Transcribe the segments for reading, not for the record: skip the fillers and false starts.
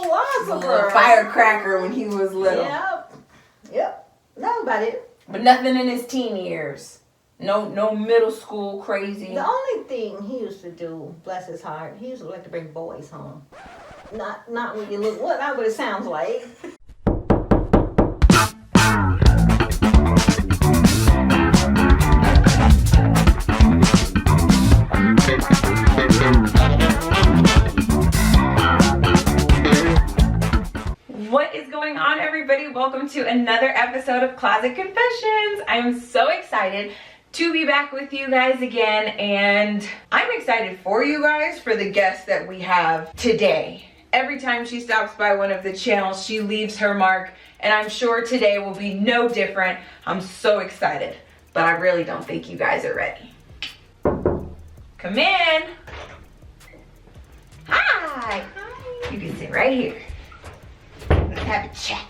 was a a little girl. firecracker when he was little. Yep. That was about it. But nothing in his teen years. No middle school crazy. The only thing he used to do, bless his heart, he used to like to bring boys home. Not when you look, what it sounds like. What is going on, everybody? Welcome to another episode of Closet Confessions. I'm so excited to be back with you guys again, and I'm excited for you guys for the guest that we have today. Every time she stops by one of the channels, she leaves her mark, and I'm sure today will be no different. I'm so excited, but I really don't think you guys are ready. Come in. Hi. You can sit right here. Let's have a chat.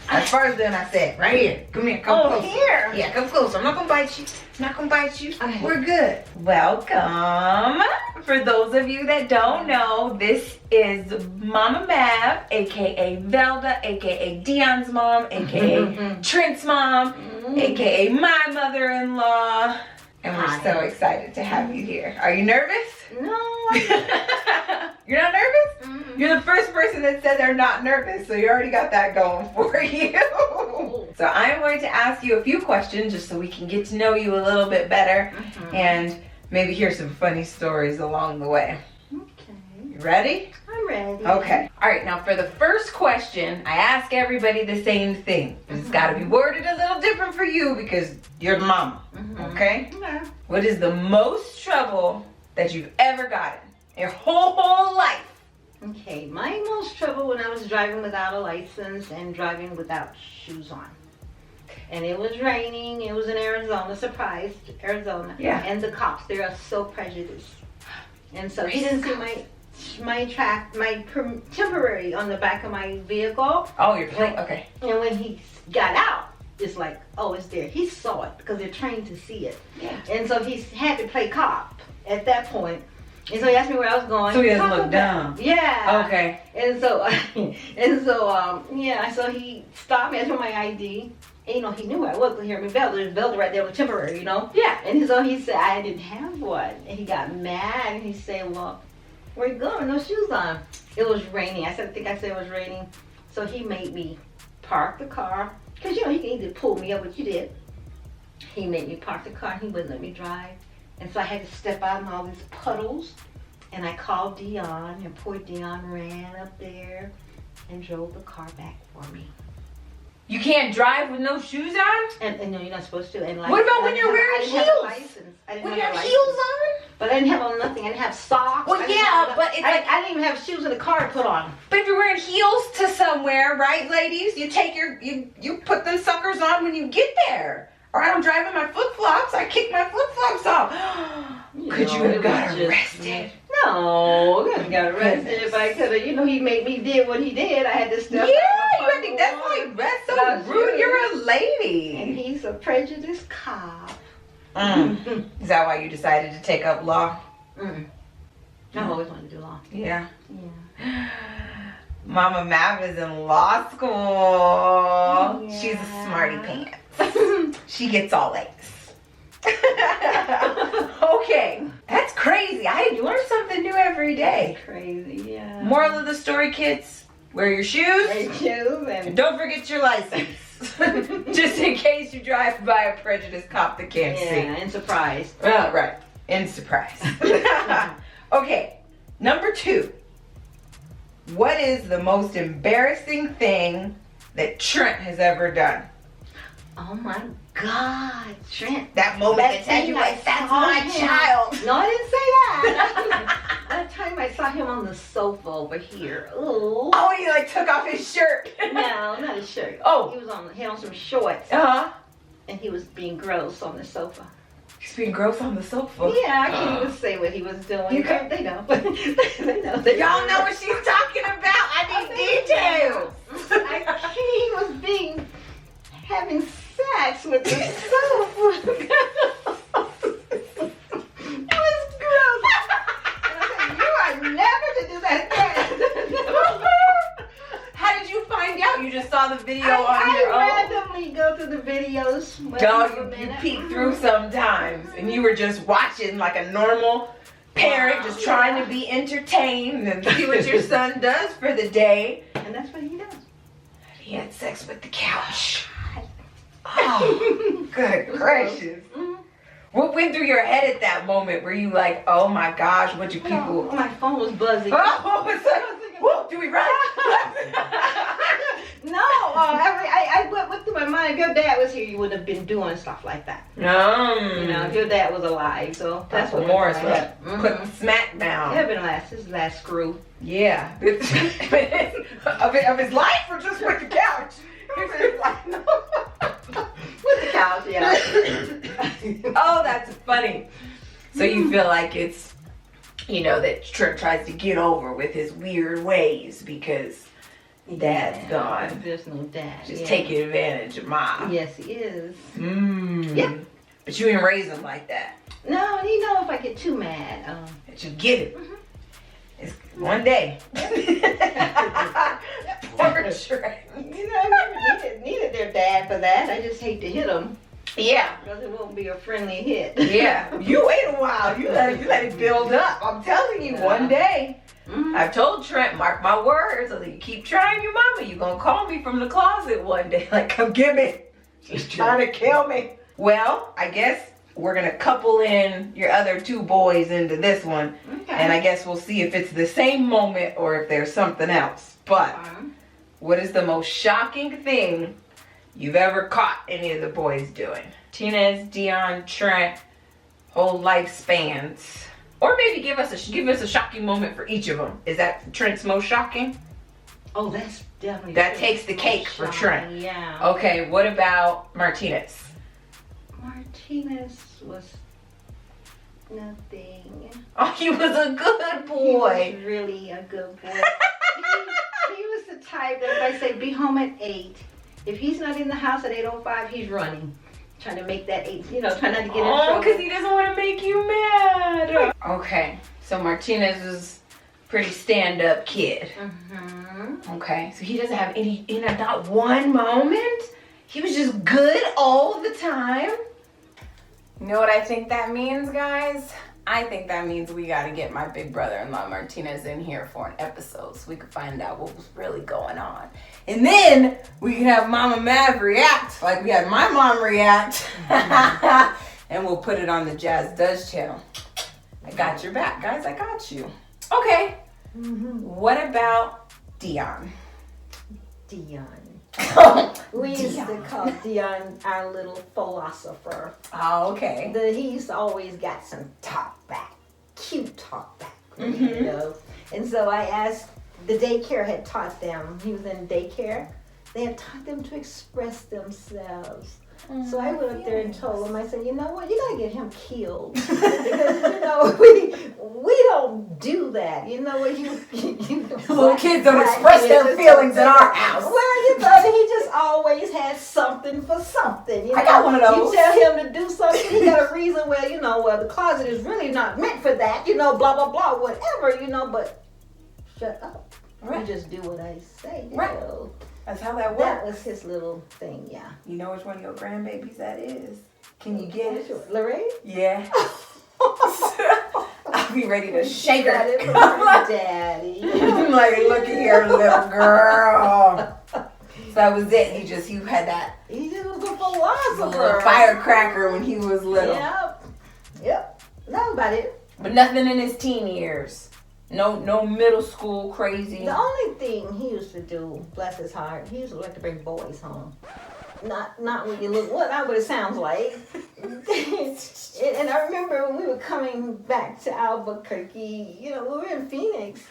As far as then I said, right here. Come here, come closer. Here? Yeah, come closer. I'm not gonna bite you. I'm not gonna bite you. Okay. We're good. Welcome. For those of you that don't know, this is Mama Mav, aka Velda, aka Dion's mom, aka Trent's mom, aka my mother-in-law. And we're Hi. so excited to have you here. Are you nervous? No. You're not nervous? You're the first person that said they're not nervous, so you already got that going for you. So I'm going to ask you a few questions just so we can get to know you a little bit better and maybe hear some funny stories along the way. Okay. You ready? I'm ready. Okay. All right, now for the first question, I ask everybody the same thing. It's got to be worded a little different for you because you're the mama, okay? Okay. What is the most trouble that you've ever gotten in your whole life? Okay, my most trouble when I was driving without a license and driving without shoes on. And it was raining, it was in Arizona, surprise, Arizona. Yeah. And the cops, they are so prejudiced. And so he didn't see my temporary on the back of my vehicle. Oh, you're playing? Okay. And when he got out, it's like, oh, it's there. He saw it because they're trained to see it. Yeah. And so he had to play cop at that point. And so he asked me where I was going. So he doesn't Taco look Bell. down. Yeah. Okay. And so, so he stopped me, asked for my ID. And, you know, he knew where I was. He heard me Velda right there with temporary, you know. Yeah. And so he said I didn't have one. And he got mad. And he said, well, where you going? No shoes on. It was raining. I think I said it was raining. So he made me park the car. Because, you know, he can either pull me up, which he did. He made me park the car. And he wouldn't let me drive. And so I had to step out in all these puddles. And I called Dion, and poor Dion ran up there and drove the car back for me. You can't drive with no shoes on? And no, you're not supposed to. And What about when you're wearing heels? When you have heels on? But I didn't have on nothing. I didn't have socks. Well, I didn't yeah, have but it's like- I didn't even have shoes in the car to put on. But if you're wearing heels to somewhere, right, ladies? You take you put them suckers on when you get there. Or I don't drive in my flip-flops. I kick my flip-flops off. Could you have got arrested? No, I couldn't got arrested if I could have. You know, he made me did what he did. I had to step out. Yeah, you think that's like that's so rude. You're a lady. And he's a prejudiced cop. Is that why you decided to take up law? I've always wanted to do law. Yeah. Yeah. Mama Mav is in law school. Yeah. She's a smarty pants. She gets all A's. Okay, that's crazy. You learn something new every day. Crazy, yeah. Moral of the story, kids: wear your shoes. Great shoes And and don't forget your license. Just in case you drive by a prejudiced cop that can't see. and surprised. Right. And surprise. Okay, number 2. What is the most embarrassing thing that Trent has ever done? Oh my God, Trent. That moment that said you like, that's my child. No, I didn't say that. That time I saw him on the sofa over here. Ooh. Oh, he like took off his shirt. No, not his shirt. Oh. He had on some shorts. Uh-huh. And he was being gross on the sofa. He's being gross on the sofa. Yeah, I can't even say what he was doing. You can't- They know. They know. Y'all know what she's talking about. I need details. He was having sex with the sofa. It was gross. And I said, you are never to do that again. You just saw the video on your own? I randomly go through the videos. Dog, you peek through sometimes, and you were just watching like a normal parent, just trying to be entertained and see what your son does for the day. And that's what he does. He had sex with the couch. Oh, good gracious. What went through your head at that moment? Were you like, oh my gosh, what do people... Oh, my phone was buzzing. Oh, it's like, whoa, do we run? No, I went through my mind. If your dad was here, you would have been doing stuff like that. You know, if your dad was alive. So that's what Morris was put smack down. It had been his last screw. Yeah. of his life or just with the couch? With the couch, yeah. Oh, that's funny. So you feel like it's, that Trent tries to get over with his weird ways because dad's gone. There's no dad. Just taking advantage of Mom. Yes, he is. Yeah. But you didn't raise him like that. No, and if I get too mad. That you get it. It's one day. Poor Trent. I never needed their dad for that. I just hate to hit them. Yeah. Because it won't be a friendly hit. Yeah. You wait a while. You let it build up. I'm telling you, one day. I've told Trent, mark my words, you keep trying your mama, you gonna call me from the closet one day. Like, come get me. She's trying to kill me. Well, I guess we're gonna couple in your other two boys into this one. Okay. And I guess we'll see if it's the same moment or if there's something else. But what is the most shocking thing you've ever caught any of the boys doing? Tinez, Dion, Trent, whole lifespans. Or maybe give us a shocking moment for each of them. Is that Trent's most shocking? Oh, that's definitely. That takes the cake for Trent. Yeah. Okay, what about Martinez? Martinez was nothing. Oh, he was a good boy. He was really a good boy. he was the type that if I say be home at 8, if he's not in the house at 8:05, he's running. Trying to make that 8, trying not to get in trouble. Oh, because he doesn't want to make you mad. Okay, so Martinez is a pretty stand-up kid. Okay, so he doesn't have not one moment? He was just good all the time? You know what I think that means, guys? I think that means we gotta get my big brother-in-law Martinez in here for an episode so we can find out what was really going on. And then we can have Mama Mav react like we had my mom react. And we'll put it on the Jazz Does channel. I got your back, guys. I got you. Okay. What about Dion? We used to call Dion our little philosopher. Oh, okay. He's always got some talk back, cute talk back, And so I asked, the daycare had taught them, he was in daycare, they had taught them to express themselves. So I went up there and told him, I said, you know what, you gotta get him killed. Because, we don't do that. You know what, little kids don't express their feelings in our house. Well, he just always has something for something. I got one of those. You tell him to do something, he got a reason, the closet is really not meant for that, blah, blah, blah, whatever, but shut up. Right. You just do what I say, Right. That's how that works. That was his little thing, yeah. You know which one of your grandbabies that is? Can you get it? Lorraine? Yeah. I'll be ready to shake her. Got it from her daddy. I'm like, look at here, little girl. So that was it. You had that. He just was a philosopher. Little firecracker when he was little. Yep. That was about it. But nothing in his teen years. No middle school crazy. The only thing he used to do, bless his heart, he used to like to bring boys home. Not when you look, not what it sounds like. And I remember when we were coming back to Albuquerque, we were in Phoenix.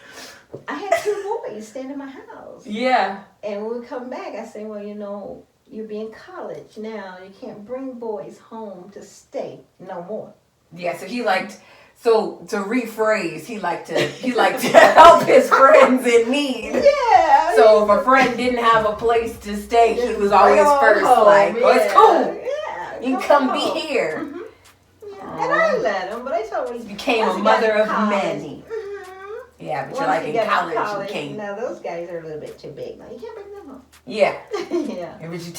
I had 2 boys staying in my house. Yeah. And when we come back, I say, well, you'll be in college now. You can't bring boys home to stay no more. Yeah, so he liked... So to rephrase, he liked to help his friends in need. Yeah. So if a friend didn't have a place to stay, he was always first like, it's cool. Yeah. You can come be here. Yeah. And I let him, but I told him he became a mother of many. Yeah, but Once you're like you in get college, you can't. No, those guys are a little bit too big. No, you can't bring them home. Yeah. Yeah. And but you'll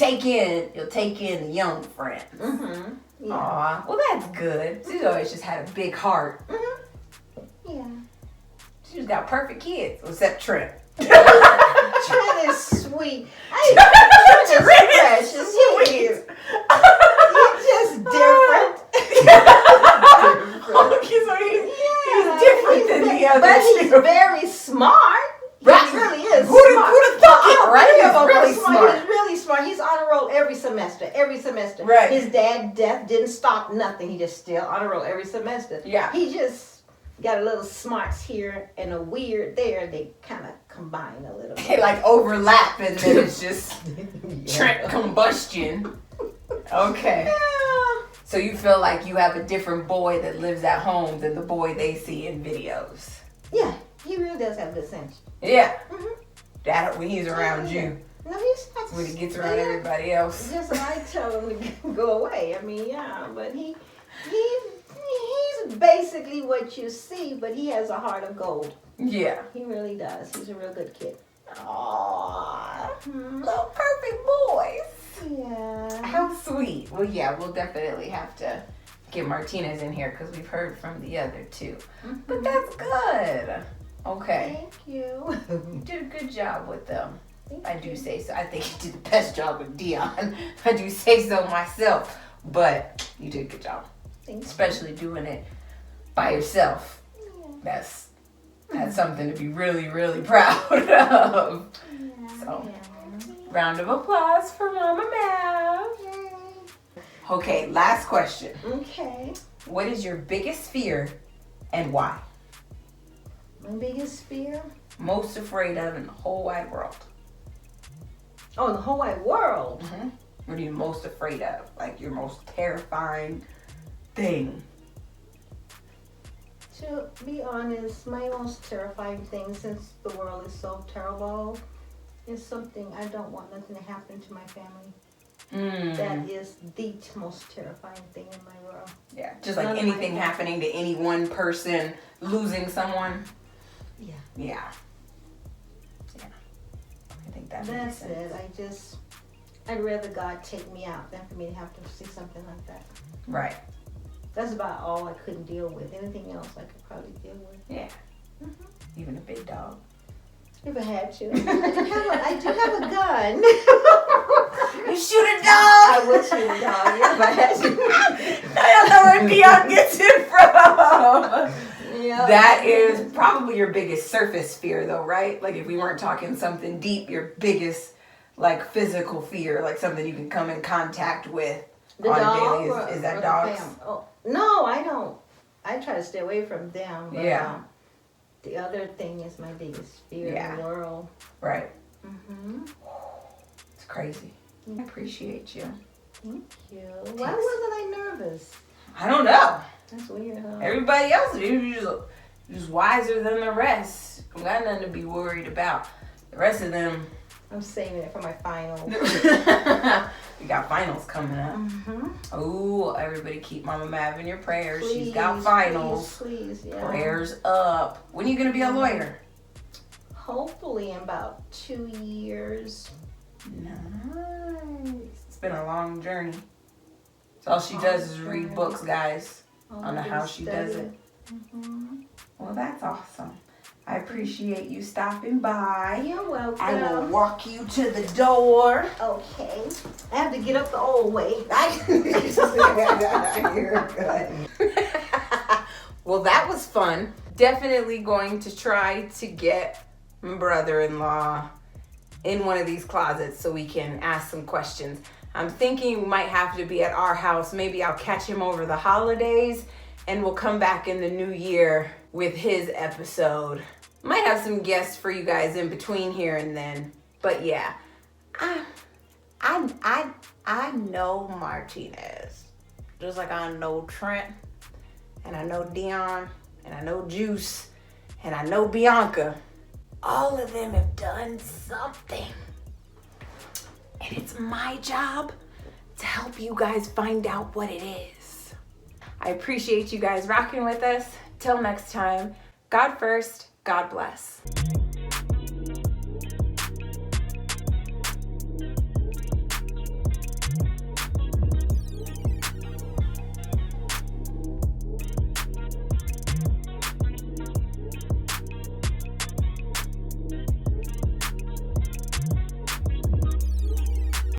take in the young friends. Mm-hmm. Yeah. Aw, well that's good. She's always just had a big heart. Mm-hmm. Yeah. She's got perfect kids, except Trent. Trent is sweet. Trent is precious. He is. He's just different. Okay, so he's different than the others. But he's very smart. Right. He really is Who'da smart. thought it, right? He's He's really really smart. smart. He's really smart. He's on a roll every semester. Every semester. Right. His dad's death didn't stop nothing. He just still on a roll every semester. Yeah. He just got a little smarts here and a weird there. They kind of combine a little bit. They like overlap and then it's just Trent combustion. Okay. Yeah. So you feel like you have a different boy that lives at home than the boy they see in videos. Yeah. He really does have good sense. Yeah. Mm-hmm. That when he's around you. No, he's not. When he gets around everybody else. Just I tell him to go away. I mean, yeah, but he's basically what you see, but he has a heart of gold. Yeah. He really does. He's a real good kid. Aww. Little perfect boys. Yeah. How sweet. Well, yeah, we'll definitely have to get Martinez in here because we've heard from the other two. But that's good. Okay. Thank you. You did a good job with them. I do say so. I think you did the best job with Dion. I do say so myself. But you did a good job. Thank Especially doing it by yourself. you. That's something to be really, really proud of. Yeah. So, Yeah. round of applause for Mama Mav. Yay. Okay, last question. Okay. What is your biggest fear and why? My biggest fear? Most afraid of in the whole wide world? Oh, in the whole wide world. Mm-hmm. What are you most afraid of? Like your most terrifying thing? To be honest, my most terrifying thing, since the world is so terrible, is something I don't want nothing to happen to my family. That is the most terrifying thing in my world. Yeah, just like anything happening to any one person, losing someone. Yeah. Yeah. Yeah. I think that makes That's sense. it. I'd rather God take me out than for me to have to see something like that. Right. That's about all I couldn't deal with. Anything else I could probably deal with. Yeah. Mm-hmm. Even a big dog. If I had to. I do have a gun. You shoot a dog! I would shoot a dog if I had to. I don't know where Dion gets it from. Yeah. That is probably your biggest surface fear though, right? Like if we weren't talking something deep, your biggest like physical fear, like something you can come in contact with The on dog a daily is that or dogs? the oh, no, I don't. I try to stay away from them. But, Yeah. The other thing is my biggest fear in the world. Right. Mm-hmm. It's crazy. I appreciate you. Thank you. Why wasn't I nervous? I don't know. That's weird, huh? Everybody else is just wiser than the rest. We got nothing to be worried about. The rest of them. I'm saving it for my final. We got finals coming up. Mm-hmm. Oh, everybody keep Mama Mav in your prayers. Please, She's got finals. Please, yeah. Prayers up. When are you going to be a lawyer? Hopefully in about 2 years. Nice. It's been a long journey. So all she does is read books, guys, on how she does it. Mm-hmm. Well, that's awesome. I appreciate you stopping by. You're welcome. I will walk you to the door. Okay. I have to get up the old way. You're good. Well, that was fun. Definitely going to try to get my brother-in-law in one of these closets so we can ask some questions. I'm thinking we might have to be at our house. Maybe I'll catch him over the holidays and we'll come back in the new year with his episode. Might have some guests for you guys in between here and then. But yeah, I know Martinez. Just like I know Trent, and I know Dion, and I know Juice, and I know Bianca. All of them have done something. And it's my job to help you guys find out what it is. I appreciate you guys rocking with us. Till next time, God first, God bless.